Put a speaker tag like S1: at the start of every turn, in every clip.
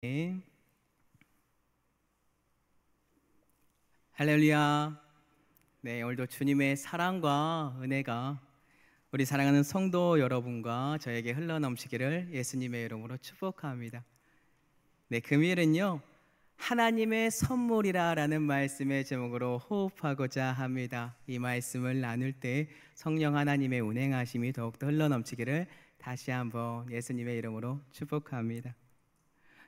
S1: 네. 할렐루야. 네, 오늘도 주님의 사랑과 은혜가 우리 사랑하는 성도 여러분과 저에게 흘러넘치기를 예수님의 이름으로 축복합니다. 네, 금요일은요, 하나님의 선물이라라는 말씀의 제목으로 호흡하고자 합니다. 이 말씀을 나눌 때 성령 하나님의 운행하심이 더욱더 흘러넘치기를 다시 한번 예수님의 이름으로 축복합니다.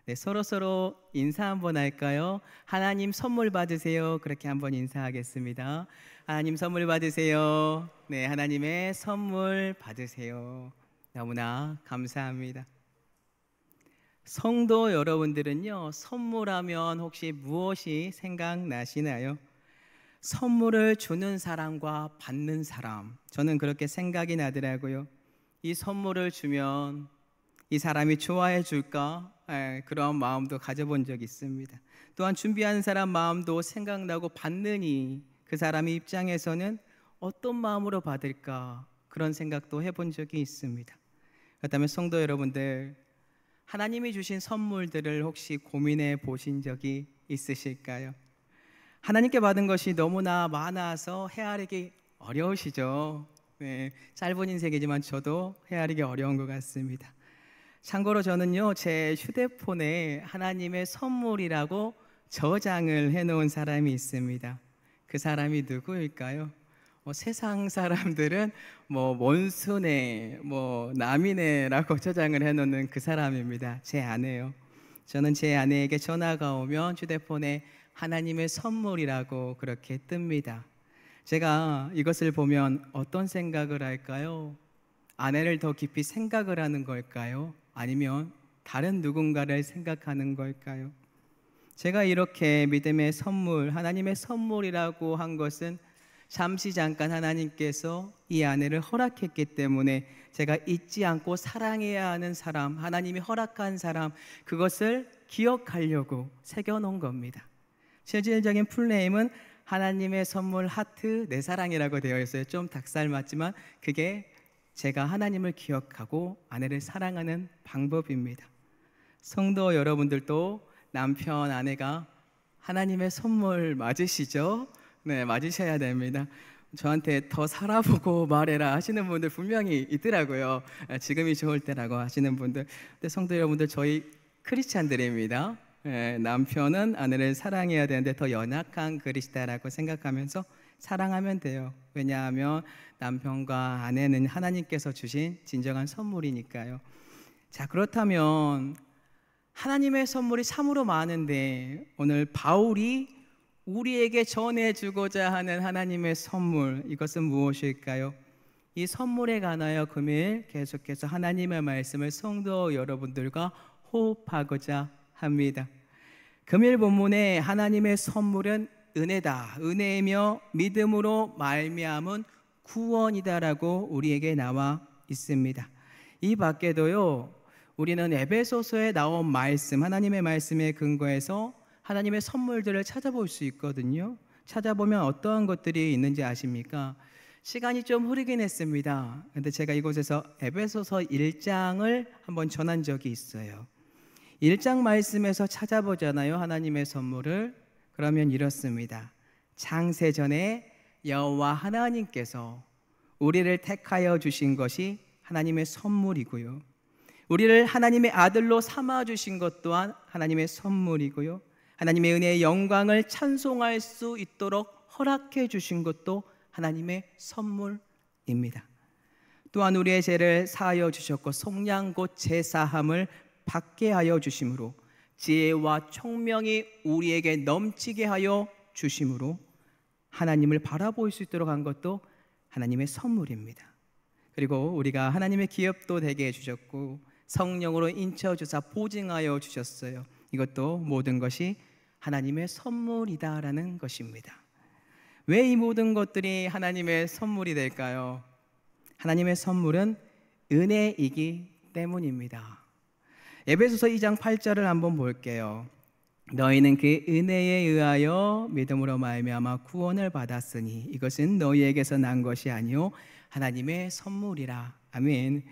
S1: 네, 서로 인사 한번 할까요? 하나님 선물 받으세요. 그렇게 한번 인사하겠습니다. 하나님 선물 받으세요. 네, 하나님의 선물 받으세요. 너무나 감사합니다. 성도 여러분들은요, 선물하면 혹시 무엇이 생각나시나요? 선물을 주는 사람과 받는 사람, 저는 그렇게 생각이 나더라고요. 이 선물을 주면 이 사람이 좋아해 줄까? 그런 마음도 가져본 적이 있습니다. 또한 준비하는 사람 마음도 생각나고 받느니 그 사람의 입장에서는 어떤 마음으로 받을까? 그런 생각도 해본 적이 있습니다. 그렇다면 성도 여러분들, 하나님이 주신 선물들을 혹시 고민해 보신 적이 있으실까요? 하나님께 받은 것이 너무나 많아서 헤아리기 어려우시죠? 네, 짧은 인생이지만 저도 헤아리기 어려운 것 같습니다. 참고로 저는요, 제 휴대폰에 하나님의 선물이라고 저장을 해놓은 사람이 있습니다. 그 사람이 누구일까요? 세상 사람들은 원수네, 남이네라고 저장을 해놓는 그 사람입니다. 제 아내요. 저는 제 아내에게 전화가 오면 휴대폰에 하나님의 선물이라고 그렇게 뜹니다. 제가 이것을 보면 어떤 생각을 할까요? 아내를 더 깊이 생각을 하는 걸까요? 아니면 다른 누군가를 생각하는 걸까요? 제가 이렇게 믿음의 선물, 하나님의 선물이라고 한 것은 잠시 잠깐 하나님께서 이 아내를 허락했기 때문에 제가 잊지 않고 사랑해야 하는 사람, 하나님이 허락한 사람, 그것을 기억하려고 새겨놓은 겁니다. 실질적인 풀네임은 하나님의 선물 하트 내 사랑이라고 되어 있어요. 좀 닭살 맞지만 그게 제가 하나님을 기억하고 아내를 사랑하는 방법입니다. 성도 여러분들도 남편, 아내가 하나님의 선물 맞으시죠? 네, 맞으셔야 됩니다. 저한테 더 살아보고 말해라 하시는 분들 분명히 있더라고요. 지금이 좋을 때라고 하시는 분들. 근데 성도 여러분들, 저희 크리스찬들입니다. 남편은 아내를 사랑해야 되는데 더 연약한 그리스도라고 생각하면서 사랑하면 돼요. 왜냐하면 남편과 아내는 하나님께서 주신 진정한 선물이니까요. 자, 그렇다면 하나님의 선물이 참으로 많은데 오늘 바울이 우리에게 전해주고자 하는 하나님의 선물, 이것은 무엇일까요? 이 선물에 관하여 금일 계속해서 하나님의 말씀을 성도 여러분들과 호흡하고자 합니다. 금일 본문에 하나님의 선물은 은혜다, 은혜이며 믿음으로 말미암은 구원이다라고 우리에게 나와 있습니다. 이 밖에도요, 우리는 에베소서에 나온 말씀, 하나님의 말씀에 근거해서 하나님의 선물들을 찾아볼 수 있거든요. 찾아보면 어떠한 것들이 있는지 아십니까? 시간이 좀 흐르긴 했습니다. 근데 제가 이곳에서 에베소서 1장을 한번 전한 적이 있어요. 1장 말씀에서 찾아보잖아요, 하나님의 선물을. 그러면 이렇습니다. 창세전에 여호와 하나님께서 우리를 택하여 주신 것이 하나님의 선물이고요, 우리를 하나님의 아들로 삼아 주신 것 또한 하나님의 선물이고요, 하나님의 은혜의 영광을 찬송할 수 있도록 허락해 주신 것도 하나님의 선물입니다. 또한 우리의 죄를 사하여 주셨고 속량 곧 제사함을 받게 하여 주심으로 지혜와 총명이 우리에게 넘치게 하여 주심으로 하나님을 바라볼 수 있도록 한 것도 하나님의 선물입니다. 그리고 우리가 하나님의 기업도 되게 해주셨고 성령으로 인쳐주사 보증하여 주셨어요. 이것도 모든 것이 하나님의 선물이다라는 것입니다. 왜 이 모든 것들이 하나님의 선물이 될까요? 하나님의 선물은 은혜이기 때문입니다. 에베소서 2장 8절을 한번 볼게요. 너희는 그 은혜에 의하여 믿음으로 말미암아 구원을 받았으니 이것은 너희에게서 난 것이 아니요 하나님의 선물이라. 아멘.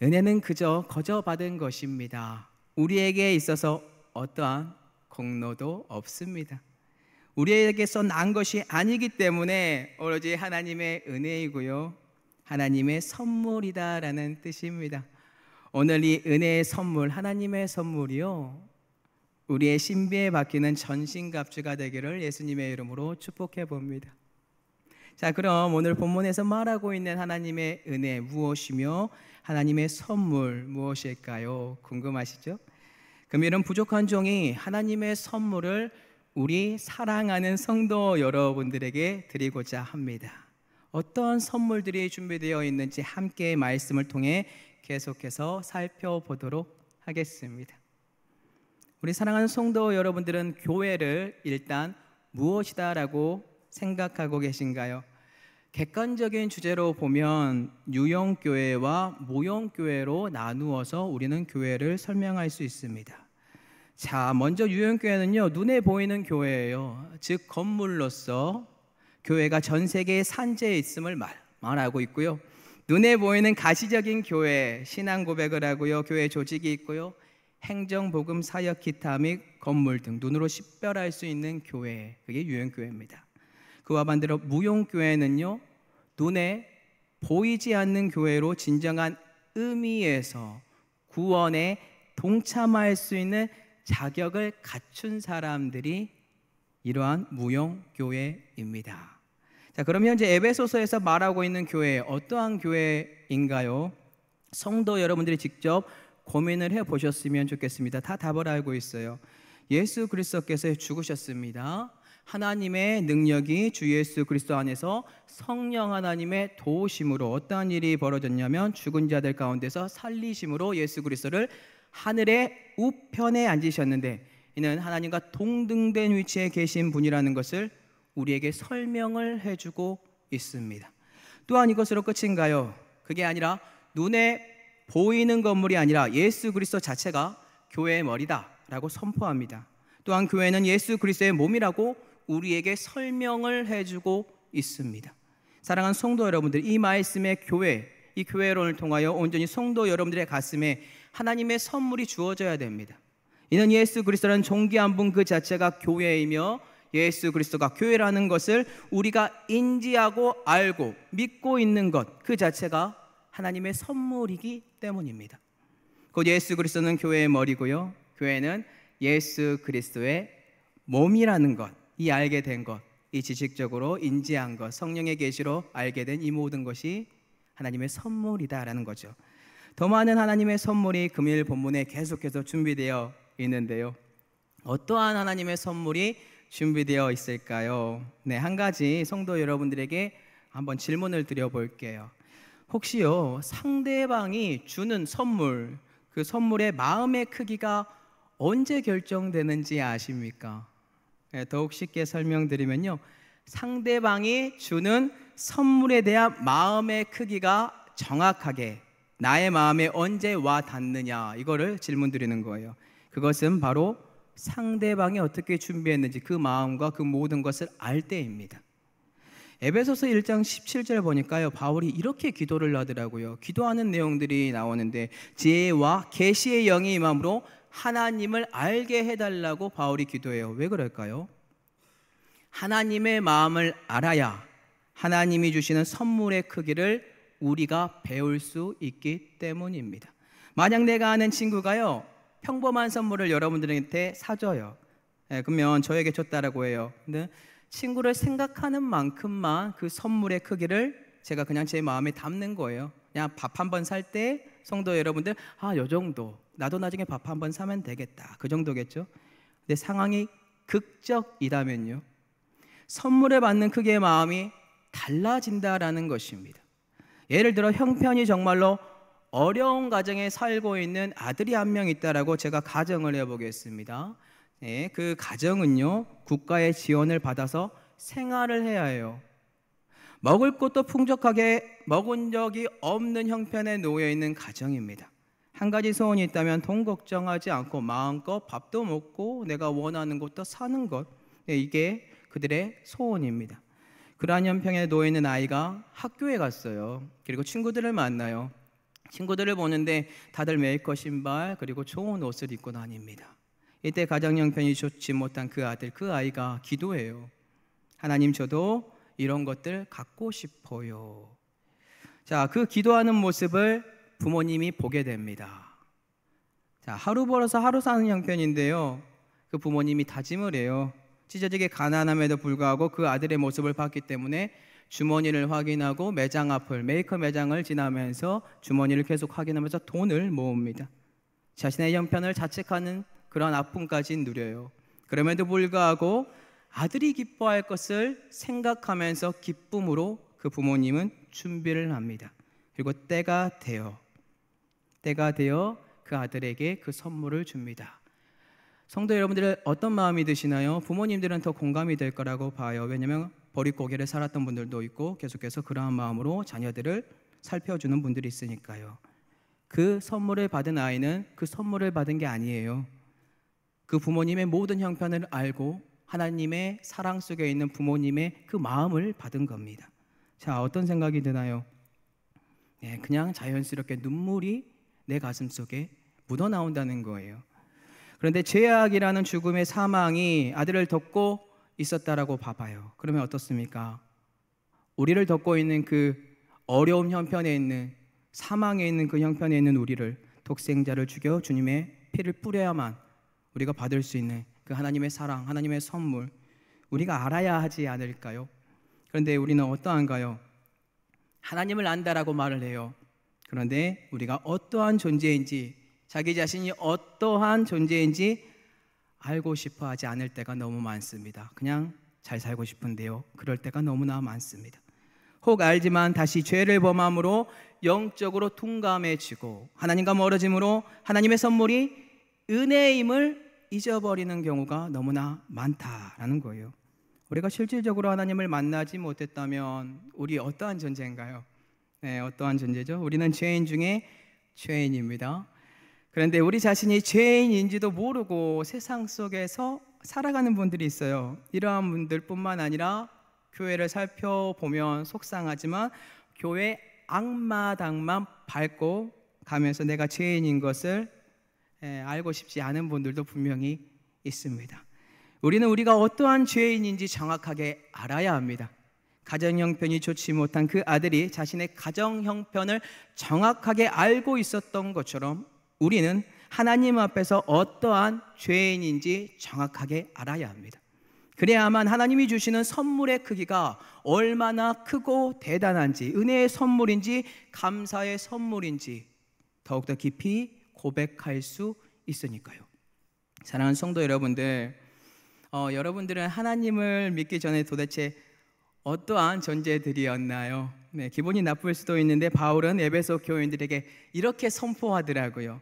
S1: 은혜는 그저 거저 받은 것입니다. 우리에게 있어서 어떠한 공로도 없습니다. 우리에게서 난 것이 아니기 때문에 오로지 하나님의 은혜이고요, 하나님의 선물이다라는 뜻입니다. 오늘 이 은혜의 선물, 하나님의 선물이요, 우리의 신비에 박히는 전신갑주가 되기를 예수님의 이름으로 축복해 봅니다. 자, 그럼 오늘 본문에서 말하고 있는 하나님의 은혜 무엇이며 하나님의 선물 무엇일까요? 궁금하시죠? 금일은 부족한 종이 하나님의 선물을 우리 사랑하는 성도 여러분들에게 드리고자 합니다. 어떤 선물들이 준비되어 있는지 함께 말씀을 통해 계속해서 살펴보도록 하겠습니다. 우리 사랑하는 성도 여러분들은 교회를 일단 무엇이다라고 생각하고 계신가요? 객관적인 주제로 보면 유형교회와 모형교회로 나누어서 우리는 교회를 설명할 수 있습니다. 자, 먼저 유형교회는요, 눈에 보이는 교회예요. 즉 건물로서 교회가 전 세계에 산재해 있음을 말하고 있고요. 눈에 보이는 가시적인 교회, 신앙 고백을 하고요, 교회 조직이 있고요, 행정, 복음, 사역, 기타 및 건물 등 눈으로 식별할 수 있는 교회, 그게 유형교회입니다. 그와 반대로 무형교회는요, 눈에 보이지 않는 교회로 진정한 의미에서 구원에 동참할 수 있는 자격을 갖춘 사람들이 이러한 무형교회입니다. 자, 그럼 현재 에베소서에서 말하고 있는 교회, 어떠한 교회인가요? 성도 여러분들이 직접 고민을 해보셨으면 좋겠습니다. 다 답을 알고 있어요. 예수 그리스도께서 죽으셨습니다. 하나님의 능력이 주 예수 그리스도 안에서 성령 하나님의 도우심으로 어떠한 일이 벌어졌냐면 죽은 자들 가운데서 살리심으로 예수 그리스도를 하늘의 우편에 앉으셨는데, 이는 하나님과 동등된 위치에 계신 분이라는 것을 우리에게 설명을 해주고 있습니다. 또한 이것으로 끝인가요? 그게 아니라 눈에 보이는 건물이 아니라 예수 그리스도 자체가 교회의 머리다라고 선포합니다. 또한 교회는 예수 그리스도의 몸이라고 우리에게 설명을 해주고 있습니다. 사랑하는 성도 여러분들, 이 말씀의 교회, 이 교회론을 통하여 온전히 성도 여러분들의 가슴에 하나님의 선물이 주어져야 됩니다. 이는 예수 그리스도라는 존귀한 분 그 자체가 교회이며 예수 그리스도가 교회라는 것을 우리가 인지하고 알고 믿고 있는 것 그 자체가 하나님의 선물이기 때문입니다. 곧 예수 그리스도는 교회의 머리고요, 교회는 예수 그리스도의 몸이라는 것, 이 알게 된 것, 이 지식적으로 인지한 것, 성령의 계시로 알게 된 이 모든 것이 하나님의 선물이다라는 거죠. 더 많은 하나님의 선물이 금일 본문에 계속해서 준비되어 있는데요, 어떠한 하나님의 선물이 준비되어 있을까요? 네, 한 가지 성도 여러분들에게 한번 질문을 드려볼게요. 혹시요, 상대방이 주는 선물, 그 선물의 마음의 크기가 언제 결정되는지 아십니까? 네, 더욱 쉽게 설명드리면요, 상대방이 주는 선물에 대한 마음의 크기가 정확하게 나의 마음에 언제 와 닿느냐, 이거를 질문 드리는 거예요. 그것은 바로 상대방이 어떻게 준비했는지 그 마음과 그 모든 것을 알 때입니다. 에베소서 1장 17절 보니까요, 바울이 이렇게 기도를 하더라고요. 기도하는 내용들이 나오는데, 지혜와 계시의 영이 임함으로 하나님을 알게 해달라고 바울이 기도해요. 왜 그럴까요? 하나님의 마음을 알아야 하나님이 주시는 선물의 크기를 우리가 배울 수 있기 때문입니다. 만약 내가 아는 친구가요, 평범한 선물을 여러분들한테 사줘요. 그러면 저에게 줬다라고 해요. 근데 친구를 생각하는 만큼만 그 선물의 크기를 제가 그냥 제 마음에 담는 거예요. 그냥 밥 한 번 살 때 성도 여러분들, 요 정도, 나도 나중에 밥 한 번 사면 되겠다, 그 정도겠죠. 근데 상황이 극적이라면요, 선물을 받는 크기의 마음이 달라진다라는 것입니다. 예를 들어 형편이 정말로 어려운 가정에 살고 있는 아들이 한 명 있다라고 제가 가정을 해보겠습니다. 네, 그 가정은요, 국가의 지원을 받아서 생활을 해야 해요. 먹을 것도 풍족하게 먹은 적이 없는 형편에 놓여 있는 가정입니다. 한 가지 소원이 있다면 돈 걱정하지 않고 마음껏 밥도 먹고 내가 원하는 것도 사는 것, 네, 이게 그들의 소원입니다. 그러한 형편에 놓여 있는 아이가 학교에 갔어요. 그리고 친구들을 만나요. 친구들을 보는데 다들 메이커 신발 그리고 좋은 옷을 입고 다닙니다. 이때 가정 형편이 좋지 못한 그 아들, 그 아이가 기도해요. 하나님, 저도 이런 것들 갖고 싶어요. 자, 그 기도하는 모습을 부모님이 보게 됩니다. 자, 하루 벌어서 하루 사는 형편인데요, 그 부모님이 다짐을 해요. 찢어지게 가난함에도 불구하고 그 아들의 모습을 봤기 때문에 주머니를 확인하고 매장 앞을, 메이커 매장을 지나면서 주머니를 계속 확인하면서 돈을 모읍니다. 자신의 형편을 자책하는 그런 아픔까지 누려요. 그럼에도 불구하고 아들이 기뻐할 것을 생각하면서 기쁨으로 그 부모님은 준비를 합니다. 그리고 때가 되어 그 아들에게 그 선물을 줍니다. 성도 여러분들은 어떤 마음이 드시나요? 부모님들은 더 공감이 될 거라고 봐요. 왜냐하면 버릿고개를 살았던 분들도 있고 계속해서 그러한 마음으로 자녀들을 살펴주는 분들이 있으니까요. 그 선물을 받은 아이는 그 선물을 받은 게 아니에요. 그 부모님의 모든 형편을 알고 하나님의 사랑 속에 있는 부모님의 그 마음을 받은 겁니다. 자, 어떤 생각이 드나요? 네, 그냥 자연스럽게 눈물이 내 가슴 속에 묻어나온다는 거예요. 그런데 죄악이라는 죽음의 사망이 아들을 덮고 있었다라고 봐봐요. 그러면 어떻습니까? 우리를 덮고 있는 그 어려운 형편에 있는, 사망에 있는 그 형편에 있는 우리를, 독생자를 죽여 주님의 피를 뿌려야만 우리가 받을 수 있는 그 하나님의 사랑, 하나님의 선물, 우리가 알아야 하지 않을까요? 그런데 우리는 어떠한가요? 하나님을 안다라고 말을 해요. 그런데 우리가 어떠한 존재인지, 자기 자신이 어떠한 존재인지 알고 싶어 하지 않을 때가 너무 많습니다. 그냥 잘 살고 싶은데요, 그럴 때가 너무나 많습니다. 혹 알지만 다시 죄를 범함으로 영적으로 둔감해지고 하나님과 멀어짐으로 하나님의 선물이 은혜임을 잊어버리는 경우가 너무나 많다라는 거예요. 우리가 실질적으로 하나님을 만나지 못했다면 우리 어떠한 존재인가요? 네, 어떠한 존재죠? 우리는 죄인 중에 죄인입니다. 그런데 우리 자신이 죄인인지도 모르고 세상 속에서 살아가는 분들이 있어요. 이러한 분들뿐만 아니라 교회를 살펴보면 속상하지만 교회 앞마당만 밟고 가면서 내가 죄인인 것을 알고 싶지 않은 분들도 분명히 있습니다. 우리는 우리가 어떠한 죄인인지 정확하게 알아야 합니다. 가정 형편이 좋지 못한 그 아들이 자신의 가정 형편을 정확하게 알고 있었던 것처럼 우리는 하나님 앞에서 어떠한 죄인인지 정확하게 알아야 합니다. 그래야만 하나님이 주시는 선물의 크기가 얼마나 크고 대단한지, 은혜의 선물인지 감사의 선물인지 더욱더 깊이 고백할 수 있으니까요. 사랑하는 성도 여러분들, 여러분들은 하나님을 믿기 전에 도대체 어떠한 존재들이었나요? 네, 기분이 나쁠 수도 있는데 바울은 에베소 교인들에게 이렇게 선포하더라고요.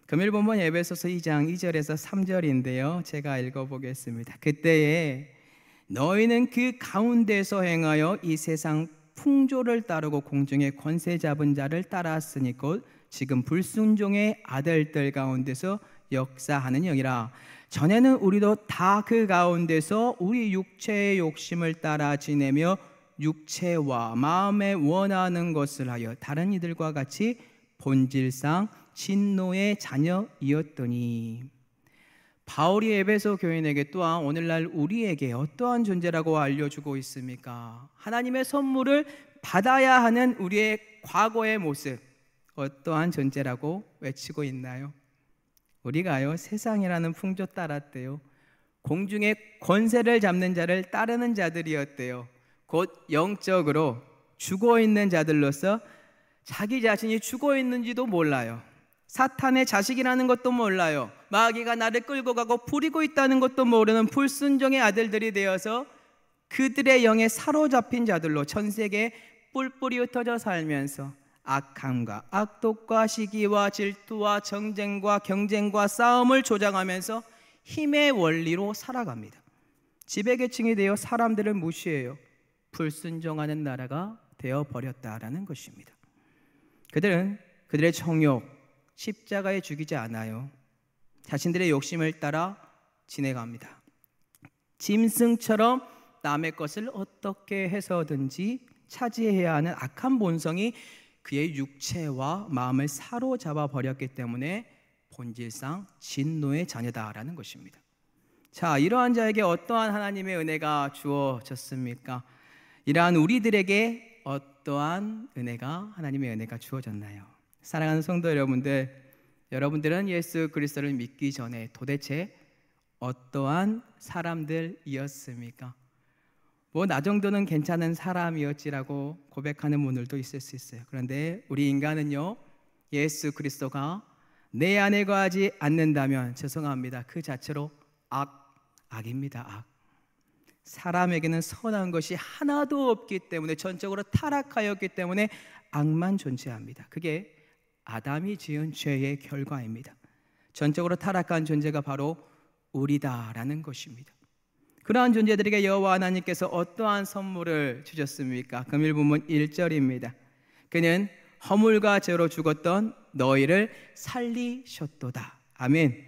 S1: 금일 본문 에베소서 2장 2절에서 3절인데요, 제가 읽어보겠습니다. 그때에 너희는 그 가운데서 행하여 이 세상 풍조를 따르고 공중의 권세 잡은 자를 따랐으니 곧 지금 불순종의 아들들 가운데서 역사하는 영이라. 전에는 우리도 다 그 가운데서 우리 육체의 욕심을 따라 지내며 육체와 마음에 원하는 것을 하여 다른 이들과 같이 본질상 진노의 자녀이었더니. 바울이 에베소 교인에게 또한 오늘날 우리에게 어떠한 존재라고 알려주고 있습니까? 하나님의 선물을 받아야 하는 우리의 과거의 모습, 어떠한 존재라고 외치고 있나요? 우리가요, 세상이라는 풍조 따랐대요. 공중의 권세를 잡는 자를 따르는 자들이었대요. 곧 영적으로 죽어있는 자들로서 자기 자신이 죽어있는지도 몰라요. 사탄의 자식이라는 것도 몰라요. 마귀가 나를 끌고 가고 부리고 있다는 것도 모르는 불순종의 아들들이 되어서 그들의 영에 사로잡힌 자들로 전 세계에 뿔뿔이 흩어져 살면서 악함과 악독과 시기와 질투와 정쟁과 경쟁과 싸움을 조장하면서 힘의 원리로 살아갑니다. 지배계층이 되어 사람들을 무시해요. 불순종하는 나라가 되어버렸다라는 것입니다. 그들은 그들의 정욕, 십자가에 죽이지 않아요. 자신들의 욕심을 따라 지내갑니다. 짐승처럼 남의 것을 어떻게 해서든지 차지해야 하는 악한 본성이 그의 육체와 마음을 사로잡아 버렸기 때문에 본질상 진노의 자녀다라는 것입니다. 자, 이러한 자에게 어떠한 하나님의 은혜가 주어졌습니까? 이러한 우리들에게 어떠한 은혜가, 하나님의 은혜가 주어졌나요? 사랑하는 성도 여러분들, 여러분들은 예수 그리스도를 믿기 전에 도대체 어떠한 사람들이었습니까? 뭐 나 정도는 괜찮은 사람이었지라고 고백하는 분들도 있을 수 있어요. 그런데 우리 인간은요, 예수 그리스도가 내 안에 거하지 않는다면 죄송합니다, 그 자체로 악입니다. 악. 사람에게는 선한 것이 하나도 없기 때문에, 전적으로 타락하였기 때문에 악만 존재합니다. 그게 아담이 지은 죄의 결과입니다. 전적으로 타락한 존재가 바로 우리다라는 것입니다. 그러한 존재들에게 여호와 하나님께서 어떠한 선물을 주셨습니까? 금일 본문 1절입니다. 그는 허물과 죄로 죽었던 너희를 살리셨도다. 아멘.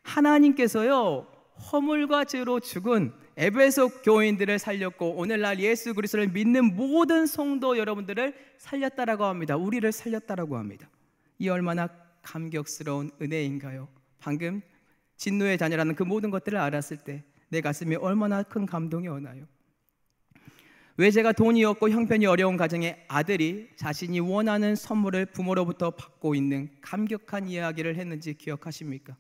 S1: 하나님께서요, 허물과 죄로 죽은 에베소 교인들을 살렸고, 오늘날 예수 그리스도를 믿는 모든 성도 여러분들을 살렸다라고 합니다. 우리를 살렸다라고 합니다. 이 얼마나 감격스러운 은혜인가요? 방금 진노의 자녀라는 그 모든 것들을 알았을 때 내 가슴에 얼마나 큰 감동이 오나요? 왜 제가 돈이 없고 형편이 어려운 가정의 아들이 자신이 원하는 선물을 부모로부터 받고 있는 감격한 이야기를 했는지 기억하십니까?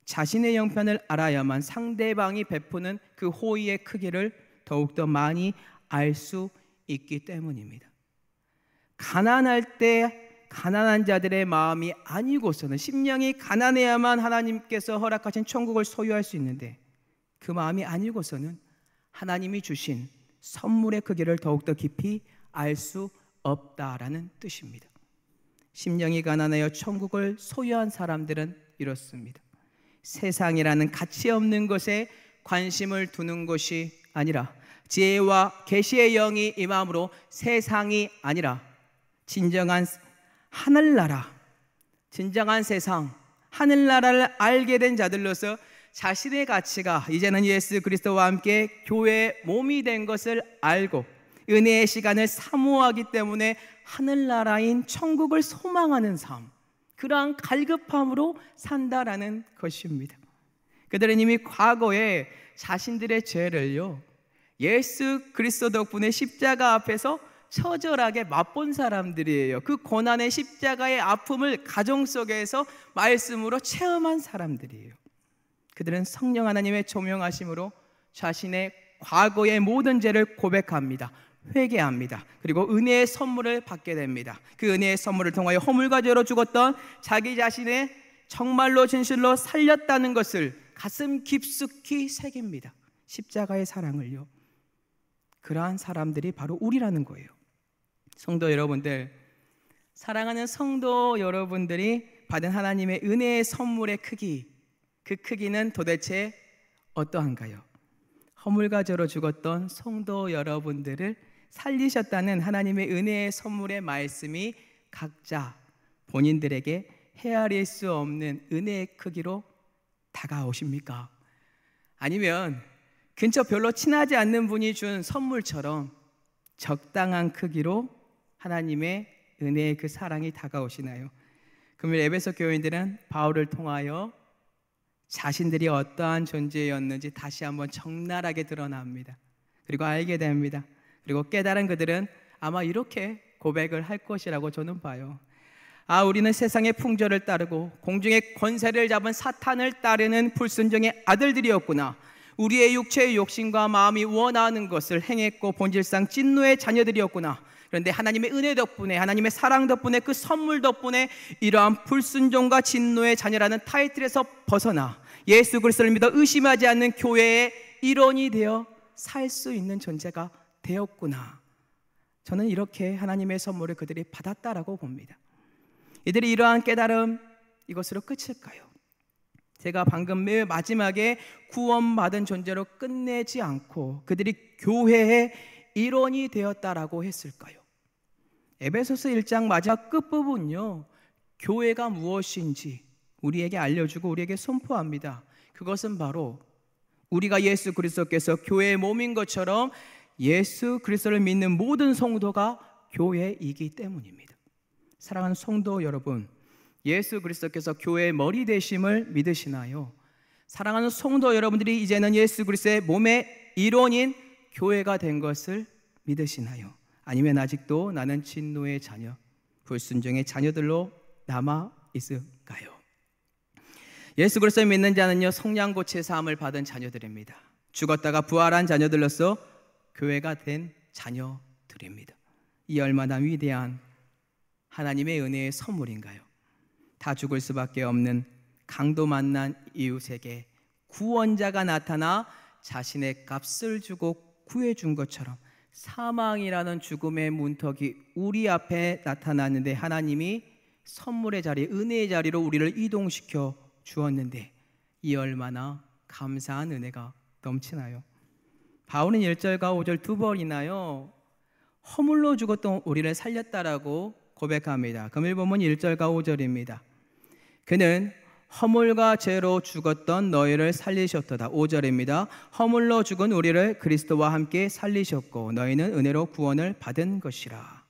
S1: 자신의 형편을 알아야만 상대방이 베푸는 그 호의의 크기를 더욱더 많이 알 수 있기 때문입니다. 가난할 때 가난한 자들의 마음이 아니고서는, 심령이 가난해야만 하나님께서 허락하신 천국을 소유할 수 있는데, 그 마음이 아니고서는 하나님이 주신 선물의 크기를 더욱더 깊이 알 수 없다라는 뜻입니다. 심령이 가난하여 천국을 소유한 사람들은 이렇습니다. 세상이라는 가치 없는 것에 관심을 두는 것이 아니라 지혜와 계시의 영이 임함으로 세상이 아니라 진정한 하늘나라, 진정한 세상, 하늘나라를 알게 된 자들로서 자신의 가치가 이제는 예수 그리스도와 함께 교회의 몸이 된 것을 알고 은혜의 시간을 사모하기 때문에 하늘나라인 천국을 소망하는 삶, 그러한 갈급함으로 산다라는 것입니다. 그들은 이미 과거에 자신들의 죄를요, 예수 그리스도 덕분에 십자가 앞에서 처절하게 맛본 사람들이에요. 그 고난의 십자가의 아픔을 가정 속에서 말씀으로 체험한 사람들이에요. 그들은 성령 하나님의 조명하심으로 자신의 과거의 모든 죄를 고백합니다. 회개합니다. 그리고 은혜의 선물을 받게 됩니다. 그 은혜의 선물을 통하여 허물과 죄로 죽었던 자기 자신의 정말로 진실로 살렸다는 것을 가슴 깊숙이 새깁니다. 십자가의 사랑을요. 그러한 사람들이 바로 우리라는 거예요. 성도 여러분들, 사랑하는 성도 여러분들이 받은 하나님의 은혜의 선물의 크기, 그 크기는 도대체 어떠한가요? 허물과 죄로 죽었던 성도 여러분들을 살리셨다는 하나님의 은혜의 선물의 말씀이 각자 본인들에게 헤아릴 수 없는 은혜의 크기로 다가오십니까? 아니면 근처 별로 친하지 않는 분이 준 선물처럼 적당한 크기로 하나님의 은혜의 그 사랑이 다가오시나요? 금일 에베소 교인들은 바울을 통하여 자신들이 어떠한 존재였는지 다시 한번 적나라하게 드러납니다. 그리고 알게 됩니다. 그리고 깨달은 그들은 아마 이렇게 고백을 할 것이라고 저는 봐요. 아, 우리는 세상의 풍조를 따르고 공중의 권세를 잡은 사탄을 따르는 불순종의 아들들이었구나. 우리의 육체의 욕심과 마음이 원하는 것을 행했고 본질상 진노의 자녀들이었구나. 그런데 하나님의 은혜 덕분에, 하나님의 사랑 덕분에, 그 선물 덕분에 이러한 불순종과 진노의 자녀라는 타이틀에서 벗어나 예수 그리스도를 믿어 의심하지 않는 교회의 일원이 되어 살 수 있는 존재가 되었구나. 저는 이렇게 하나님의 선물을 그들이 받았다라고 봅니다. 이들이 이러한 깨달음, 이것으로 끝일까요? 제가 방금 맨 마지막에 구원받은 존재로 끝내지 않고 그들이 교회의 일원이 되었다라고 했을까요? 에베소서 1장 마지막 끝부분요, 교회가 무엇인지 우리에게 알려주고 우리에게 선포합니다. 그것은 바로 우리가 예수 그리스도께서 교회의 몸인 것처럼 예수 그리스도를 믿는 모든 성도가 교회이기 때문입니다. 사랑하는 성도 여러분, 예수 그리스도께서 교회의 머리 되심을 믿으시나요? 사랑하는 성도 여러분들이 이제는 예수 그리스도의 몸의 일원인 교회가 된 것을 믿으시나요? 아니면 아직도 나는 진노의 자녀, 불순종의 자녀들로 남아 있을까요? 예수 그리스도를 믿는 자는요, 성량고체 사함을 받은 자녀들입니다. 죽었다가 부활한 자녀들로서 교회가 된 자녀들입니다. 이 얼마나 위대한 하나님의 은혜의 선물인가요? 다 죽을 수밖에 없는 강도 만난 이웃에게 구원자가 나타나 자신의 값을 주고 구해준 것처럼 사망이라는 죽음의 문턱이 우리 앞에 나타났는데 하나님이 선물의 자리, 은혜의 자리로 우리를 이동시켜 주었는데 이 얼마나 감사한 은혜가 넘치나요? 바울은 1절과 5절 두 번이나요 허물로 죽었던 우리를 살렸다라고 고백합니다. 금일본문 1절과 5절입니다. 그는 허물과 죄로 죽었던 너희를 살리셨도다. 5절입니다. 허물로 죽은 우리를 그리스도와 함께 살리셨고 너희는 은혜로 구원을 받은 것이라.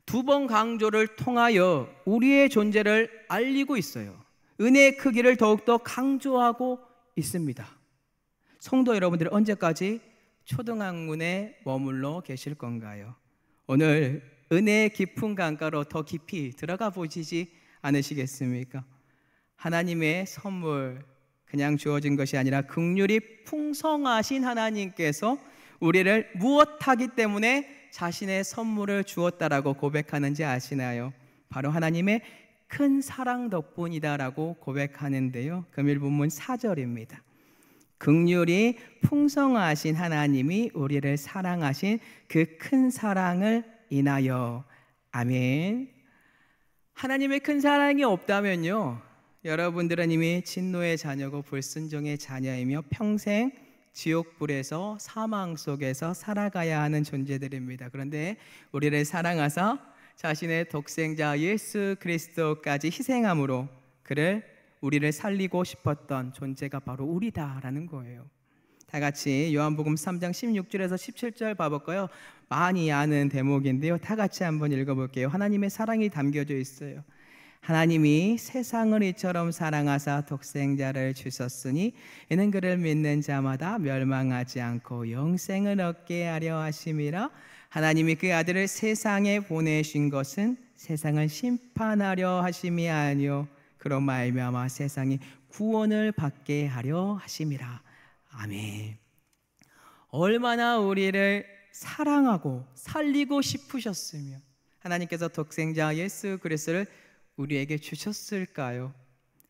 S1: 두 번 강조를 통하여 우리의 존재를 알리고 있어요. 은혜의 크기를 더욱더 강조하고 있습니다. 성도 여러분들이 언제까지 초등학문에 머물러 계실 건가요? 오늘 은혜의 깊은 강가로 더 깊이 들어가 보시지 않으시겠습니까? 하나님의 선물, 그냥 주어진 것이 아니라 긍휼이 풍성하신 하나님께서 우리를 무엇하기 때문에 자신의 선물을 주었다라고 고백하는지 아시나요? 바로 하나님의 큰 사랑 덕분이다라고 고백하는데요, 금일 본문 4절입니다. 긍휼이 풍성하신 하나님이 우리를 사랑하신 그 큰 사랑을 인하여. 아멘. 하나님의 큰 사랑이 없다면요, 여러분들은 이미 진노의 자녀고 불순종의 자녀이며 평생 지옥불에서 사망 속에서 살아가야 하는 존재들입니다. 그런데 우리를 사랑하사 자신의 독생자 예수 그리스도까지 희생함으로 우리를 살리고 싶었던 존재가 바로 우리다라는 거예요. 다 같이 요한복음 3장 16절에서 17절 봐볼까요? 많이 아는 대목인데요, 다 같이 한번 읽어볼게요. 하나님의 사랑이 담겨져 있어요. 하나님이 세상을 이처럼 사랑하사 독생자를 주셨으니 이는 그를 믿는 자마다 멸망하지 않고 영생을 얻게 하려 하심이라. 하나님이 그 아들을 세상에 보내신 것은 세상을 심판하려 하심이 아니요 그로 말미암아 세상이 구원을 받게 하려 하심이라. 아멘. 얼마나 우리를 사랑하고 살리고 싶으셨으며 하나님께서 독생자 예수 그리스도를 우리에게 주셨을까요?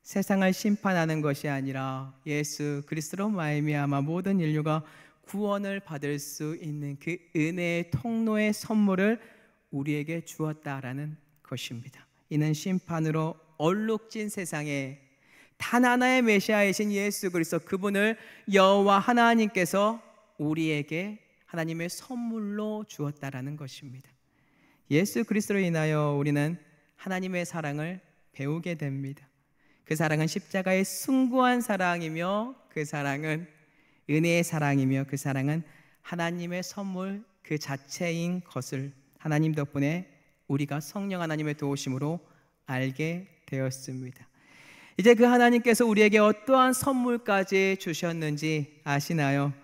S1: 세상을 심판하는 것이 아니라 예수 그리스도로 말미암아 모든 인류가 구원을 받을 수 있는 그 은혜의 통로의 선물을 우리에게 주었다라는 것입니다. 이는 심판으로 얼룩진 세상에 단 하나의 메시아이신 예수 그리스도, 그분을 여호와 하나님께서 우리에게 하나님의 선물로 주었다라는 것입니다. 예수 그리스도로 인하여 우리는 하나님의 사랑을 배우게 됩니다. 그 사랑은 십자가의 숭고한 사랑이며 그 사랑은 은혜의 사랑이며 그 사랑은 하나님의 선물 그 자체인 것을 하나님 덕분에 우리가 성령 하나님의 도우심으로 알게 되었습니다. 이제 그 하나님께서 우리에게 어떠한 선물까지 주셨는지 아시나요?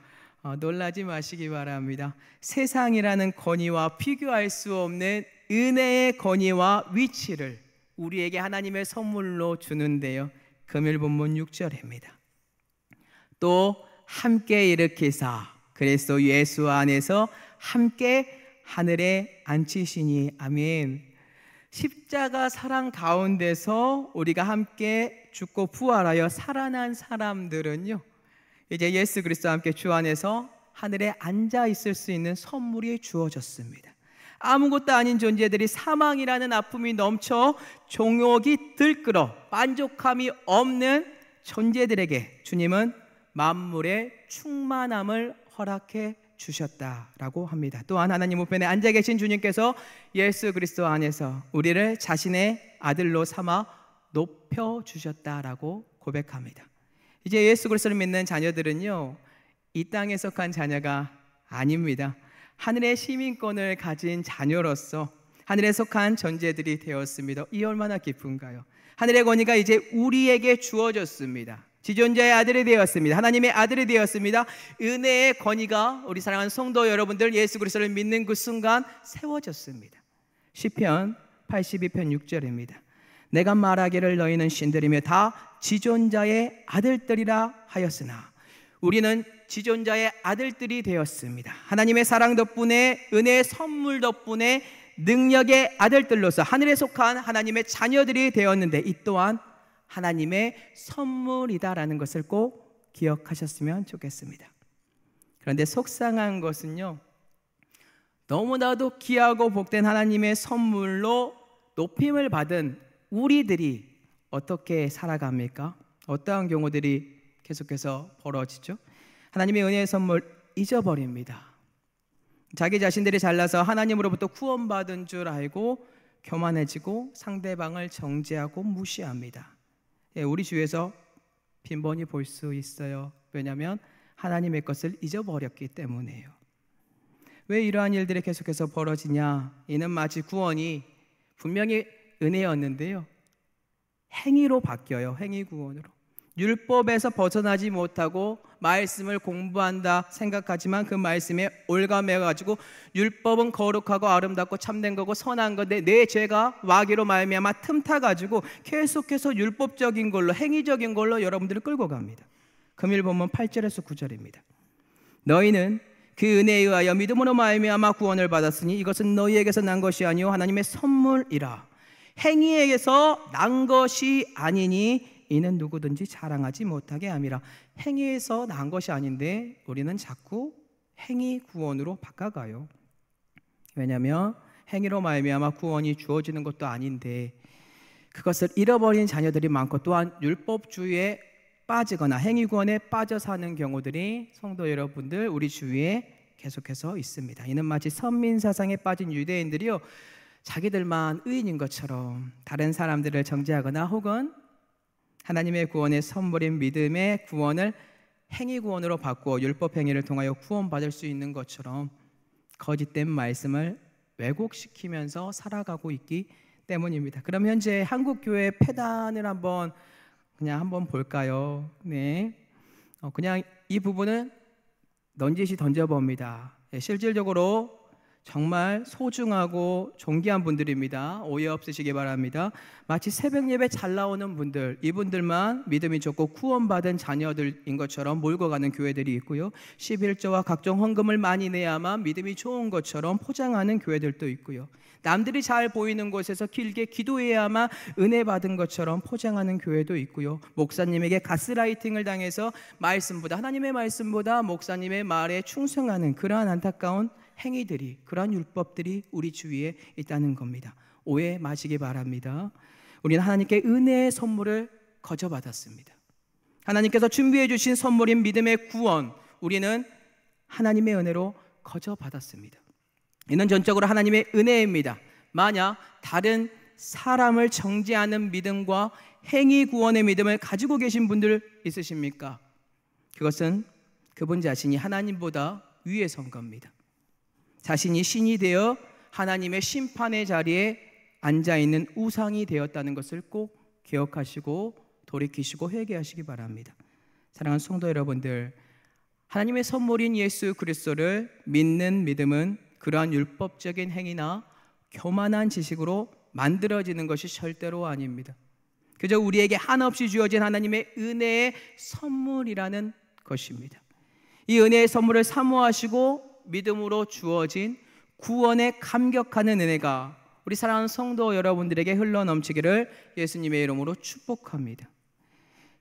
S1: 놀라지 마시기 바랍니다. 세상이라는 권위와 비교할 수 없는 은혜의 권위와 위치를 우리에게 하나님의 선물로 주는데요, 금일 본문 6절입니다. 또 함께 일으키사 그리스도 예수 안에서 함께 하늘에 앉히시니. 아멘. 십자가 사랑 가운데서 우리가 함께 죽고 부활하여 살아난 사람들은요, 이제 예수 그리스도와 함께 주 안에서 하늘에 앉아 있을 수 있는 선물이 주어졌습니다. 아무것도 아닌 존재들이 사망이라는 아픔이 넘쳐 종욕이 들끓어 만족함이 없는 존재들에게 주님은 만물의 충만함을 허락해 주셨다라고 합니다. 또한 하나님 우편에 앉아 계신 주님께서 예수 그리스도 안에서 우리를 자신의 아들로 삼아 높여 주셨다라고 고백합니다. 이제 예수 그리스도를 믿는 자녀들은요, 이 땅에 속한 자녀가 아닙니다. 하늘의 시민권을 가진 자녀로서 하늘에 속한 존재들이 되었습니다. 이 얼마나 기쁜가요? 하늘의 권위가 이제 우리에게 주어졌습니다. 지존자의 아들이 되었습니다. 하나님의 아들이 되었습니다. 은혜의 권위가 우리 사랑하는 성도 여러분들 예수 그리스도를 믿는 그 순간 세워졌습니다. 시편 82편 6절입니다. 내가 말하기를 너희는 신들이며 다 지존자의 아들들이라 하였으나 우리는 지존자의 아들들이 되었습니다. 하나님의 사랑 덕분에, 은혜의 선물 덕분에 능력의 아들들로서 하늘에 속한 하나님의 자녀들이 되었는데, 이 또한 하나님의 선물이다라는 것을 꼭 기억하셨으면 좋겠습니다. 그런데 속상한 것은요, 너무나도 귀하고 복된 하나님의 선물로 높임을 받은 우리들이 어떻게 살아갑니까? 어떠한 경우들이 계속해서 벌어지죠? 하나님의 은혜의 선물 잊어버립니다. 자기 자신들이 잘나서 하나님으로부터 구원받은 줄 알고 교만해지고 상대방을 정죄하고 무시합니다. 우리 주위에서 빈번히 볼 수 있어요. 왜냐하면 하나님의 것을 잊어버렸기 때문이에요. 왜 이러한 일들이 계속해서 벌어지냐? 이는 마치 구원이 분명히 은혜였는데요, 행위로 바뀌어요. 행위 구원으로. 율법에서 벗어나지 못하고 말씀을 공부한다 생각하지만 그 말씀에 올가매가지고 율법은 거룩하고 아름답고 참된 거고 선한 건데 내 죄가 마귀로 말미암아 틈타가지고 계속해서 율법적인 걸로, 행위적인 걸로 여러분들을 끌고 갑니다. 금일 본문 8절에서 9절입니다. 너희는 그 은혜에 의하여 믿음으로 말미암아 구원을 받았으니 이것은 너희에게서 난 것이 아니요 하나님의 선물이라. 행위에게서 난 것이 아니니 이는 누구든지 자랑하지 못하게 함이라. 행위에서 난 것이 아닌데 우리는 자꾸 행위 구원으로 바꿔가요. 왜냐하면 행위로 말미암아 구원이 주어지는 것도 아닌데 그것을 잃어버린 자녀들이 많고, 또한 율법주의에 빠지거나 행위 구원에 빠져 사는 경우들이 성도 여러분들 우리 주위에 계속해서 있습니다. 이는 마치 선민사상에 빠진 유대인들이요, 자기들만 의인인 것처럼 다른 사람들을 정죄하거나 혹은 하나님의 구원의 선물인 믿음의 구원을 행위 구원으로 바꾸어 율법 행위를 통하여 구원받을 수 있는 것처럼 거짓된 말씀을 왜곡시키면서 살아가고 있기 때문입니다. 그럼 현재 한국 교회 폐단을 한번 볼까요? 네, 그냥 이 부분은 넌지시 던져봅니다. 실질적으로 정말 소중하고 존귀한 분들입니다. 오해 없으시기 바랍니다. 마치 새벽 예배 잘 나오는 분들, 이분들만 믿음이 좋고 구원받은 자녀들인 것처럼 몰고 가는 교회들이 있고요, 11조와 각종 헌금을 많이 내야만 믿음이 좋은 것처럼 포장하는 교회들도 있고요, 남들이 잘 보이는 곳에서 길게 기도해야만 은혜 받은 것처럼 포장하는 교회도 있고요, 목사님에게 가스라이팅을 당해서 하나님의 말씀보다 목사님의 말에 충성하는 그러한 안타까운 행위들이, 그러한 율법들이 우리 주위에 있다는 겁니다. 오해 마시기 바랍니다. 우리는 하나님께 은혜의 선물을 거저받았습니다. 하나님께서 준비해 주신 선물인 믿음의 구원, 우리는 하나님의 은혜로 거저받았습니다. 이는 전적으로 하나님의 은혜입니다. 만약 다른 사람을 정죄하는 믿음과 행위 구원의 믿음을 가지고 계신 분들 있으십니까? 그것은 그분 자신이 하나님보다 위에 선 겁니다. 자신이 신이 되어 하나님의 심판의 자리에 앉아있는 우상이 되었다는 것을 꼭 기억하시고 돌이키시고 회개하시기 바랍니다. 사랑하는 성도 여러분들, 하나님의 선물인 예수 그리스도를 믿는 믿음은 그러한 율법적인 행위나 교만한 지식으로 만들어지는 것이 절대로 아닙니다. 그저 우리에게 한없이 주어진 하나님의 은혜의 선물이라는 것입니다. 이 은혜의 선물을 사모하시고 믿음으로 주어진 구원에 감격하는 은혜가 우리 사랑하는 성도 여러분들에게 흘러넘치기를 예수님의 이름으로 축복합니다.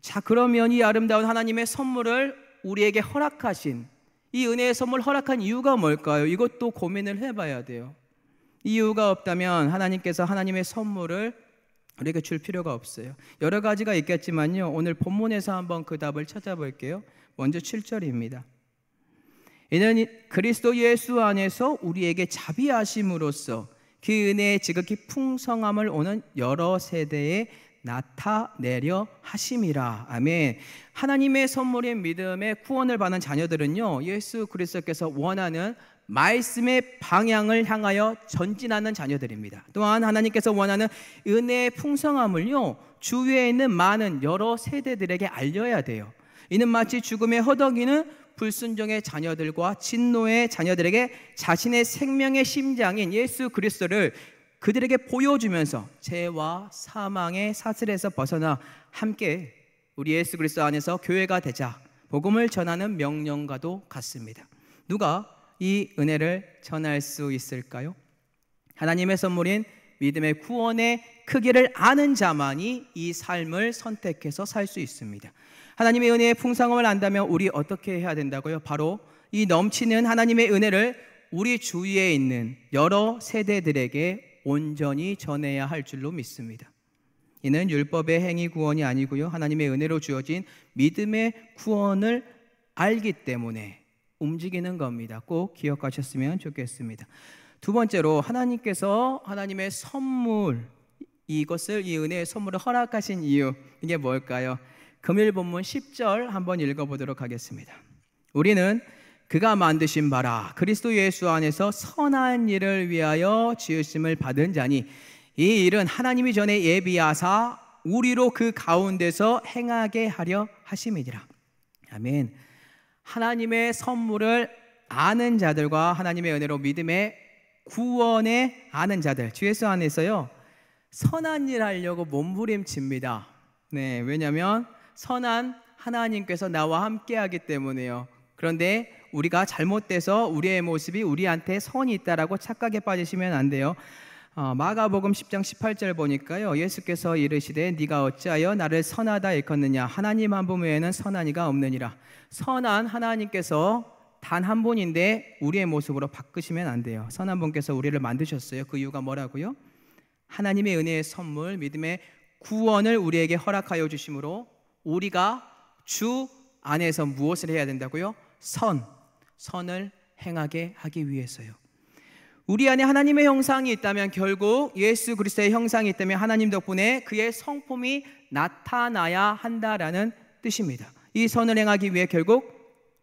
S1: 자, 그러면 이 아름다운 하나님의 선물을 우리에게 허락하신, 이 은혜의 선물 허락한 이유가 뭘까요? 이것도 고민을 해봐야 돼요. 이유가 없다면 하나님께서 하나님의 선물을 우리에게 줄 필요가 없어요. 여러 가지가 있겠지만요, 오늘 본문에서 한번 그 답을 찾아볼게요. 먼저 7절입니다. 이는 그리스도 예수 안에서 우리에게 자비하심으로써 그 은혜의 지극히 풍성함을 오는 여러 세대에 나타내려 하심이라. 아멘. 하나님의 선물인 믿음의 구원을 받는 자녀들은요, 예수 그리스도께서 원하는 말씀의 방향을 향하여 전진하는 자녀들입니다. 또한 하나님께서 원하는 은혜의 풍성함을요, 주위에 있는 많은 여러 세대들에게 알려야 돼요. 이는 마치 죽음의 허덕이는 불순종의 자녀들과 진노의 자녀들에게 자신의 생명의 심장인 예수 그리스도를 그들에게 보여주면서 죄와 사망의 사슬에서 벗어나 함께 우리 예수 그리스도 안에서 교회가 되자 복음을 전하는 명령과도 같습니다. 누가 이 은혜를 전할 수 있을까요? 하나님의 선물인 믿음의 구원의 크기를 아는 자만이 이 삶을 선택해서 살 수 있습니다. 하나님의 은혜의 풍성함을 안다면 우리 어떻게 해야 된다고요? 바로 이 넘치는 하나님의 은혜를 우리 주위에 있는 여러 세대들에게 온전히 전해야 할 줄로 믿습니다. 이는 율법의 행위 구원이 아니고요, 하나님의 은혜로 주어진 믿음의 구원을 알기 때문에 움직이는 겁니다. 꼭 기억하셨으면 좋겠습니다. 두 번째로, 하나님께서 하나님의 선물, 이 은혜의 선물을 허락하신 이유, 이게 뭘까요? 금일 본문 10절 한번 읽어보도록 하겠습니다. 우리는 그가 만드신 바라 그리스도 예수 안에서 선한 일을 위하여 지으심을 받은 자니 이 일은 하나님이 전에 예비하사 우리로 그 가운데서 행하게 하려 하심이니라. 아멘. 하나님의 선물을 아는 자들과 하나님의 은혜로 믿음의 구원에 아는 자들, 주 예수 안에서요, 선한 일 하려고 몸부림칩니다. 네, 왜냐하면 선한 하나님께서 나와 함께하기 때문에요. 그런데 우리가 잘못돼서 우리의 모습이 우리한테 선이 있다라고 착각에 빠지시면 안 돼요. 마가복음 10장 18절 보니까요, 예수께서 이르시되 네가 어찌하여 나를 선하다 일컫느냐 하나님 한 분 외에는 선한 이가 없느니라. 선한 하나님께서 단 한 분인데 우리의 모습으로 바꾸시면 안 돼요. 선한 분께서 우리를 만드셨어요. 그 이유가 뭐라고요? 하나님의 은혜의 선물, 믿음의 구원을 우리에게 허락하여 주심으로 우리가 주 안에서 무엇을 해야 된다고요? 선을 행하게 하기 위해서요. 우리 안에 하나님의 형상이 있다면, 결국 예수 그리스도의 형상이 있다면 하나님 덕분에 그의 성품이 나타나야 한다라는 뜻입니다. 이 선을 행하기 위해 결국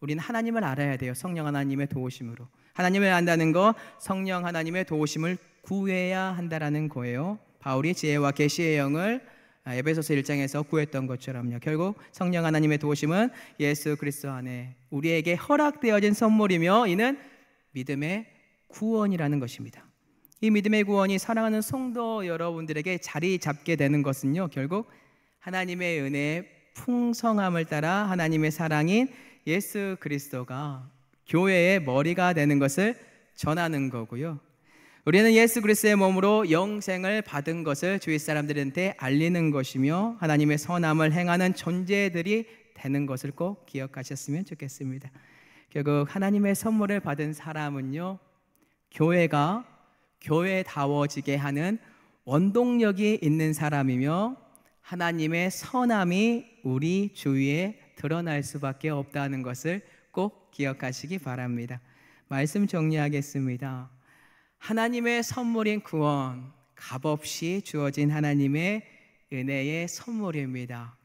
S1: 우리는 하나님을 알아야 돼요. 성령 하나님의 도우심으로. 하나님을 안다는 거, 성령 하나님의 도우심을 구해야 한다라는 거예요. 바울이 지혜와 계시의 영을 에베소서 1장에서 구했던 것처럼요. 결국 성령 하나님의 도우심은 예수 그리스도 안에 우리에게 허락되어진 선물이며 이는 믿음의 구원이라는 것입니다. 이 믿음의 구원이 사랑하는 성도 여러분들에게 자리 잡게 되는 것은요, 결국 하나님의 은혜의 풍성함을 따라 하나님의 사랑인 예수 그리스도가 교회의 머리가 되는 것을 전하는 거고요. 우리는 예수 그리스도의 몸으로 영생을 받은 것을 주위 사람들한테 알리는 것이며 하나님의 선함을 행하는 존재들이 되는 것을 꼭 기억하셨으면 좋겠습니다. 결국 하나님의 선물을 받은 사람은요, 교회가 교회다워지게 하는 원동력이 있는 사람이며 하나님의 선함이 우리 주위에 드러날 수밖에 없다는 것을 꼭 기억하시기 바랍니다. 말씀 정리하겠습니다. 하나님의 선물인 구원, 값없이 주어진 하나님의 은혜의 선물입니다.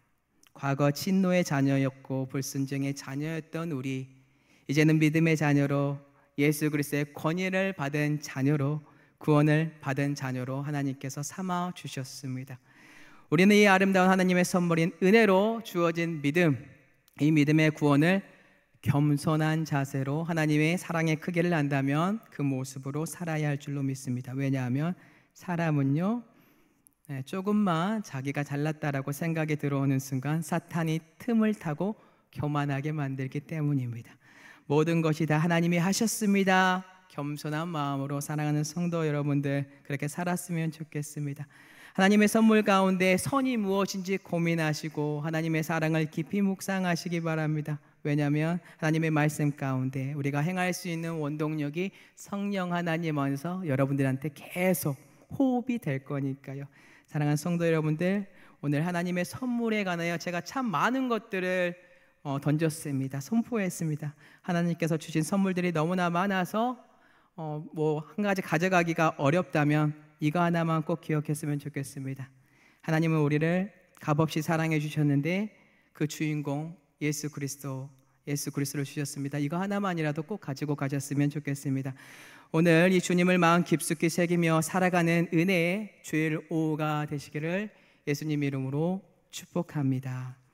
S1: 과거 진노의 자녀였고 불순종의 자녀였던 우리, 이제는 믿음의 자녀로 예수 그리스도의 권위를 받은 자녀로, 구원을 받은 자녀로 하나님께서 삼아 주셨습니다. 우리는 이 아름다운 하나님의 선물인 은혜로 주어진 믿음, 이 믿음의 구원을 겸손한 자세로 하나님의 사랑의 크기를 안다면 그 모습으로 살아야 할 줄로 믿습니다. 왜냐하면 사람은요, 조금만 자기가 잘났다라고 생각이 들어오는 순간 사탄이 틈을 타고 교만하게 만들기 때문입니다. 모든 것이 다 하나님이 하셨습니다. 겸손한 마음으로 사랑하는 성도 여러분들, 그렇게 살았으면 좋겠습니다. 하나님의 선물 가운데 선이 무엇인지 고민하시고 하나님의 사랑을 깊이 묵상하시기 바랍니다. 왜냐하면 하나님의 말씀 가운데 우리가 행할 수 있는 원동력이 성령 하나님 안에서 여러분들한테 계속 호흡이 될 거니까요. 사랑하는 성도 여러분들, 오늘 하나님의 선물에 관하여 제가 참 많은 것들을 던졌습니다. 선포했습니다. 하나님께서 주신 선물들이 너무나 많아서 한 가지 가져가기가 어렵다면 이거 하나만 꼭 기억했으면 좋겠습니다. 하나님은 우리를 값없이 사랑해 주셨는데 그 주인공 예수 그리스도를 주셨습니다. 이거 하나만이라도 꼭 가지고 가셨으면 좋겠습니다. 오늘 이 주님을 마음 깊숙이 새기며 살아가는 은혜의 주일 오후가 되시기를 예수님 이름으로 축복합니다.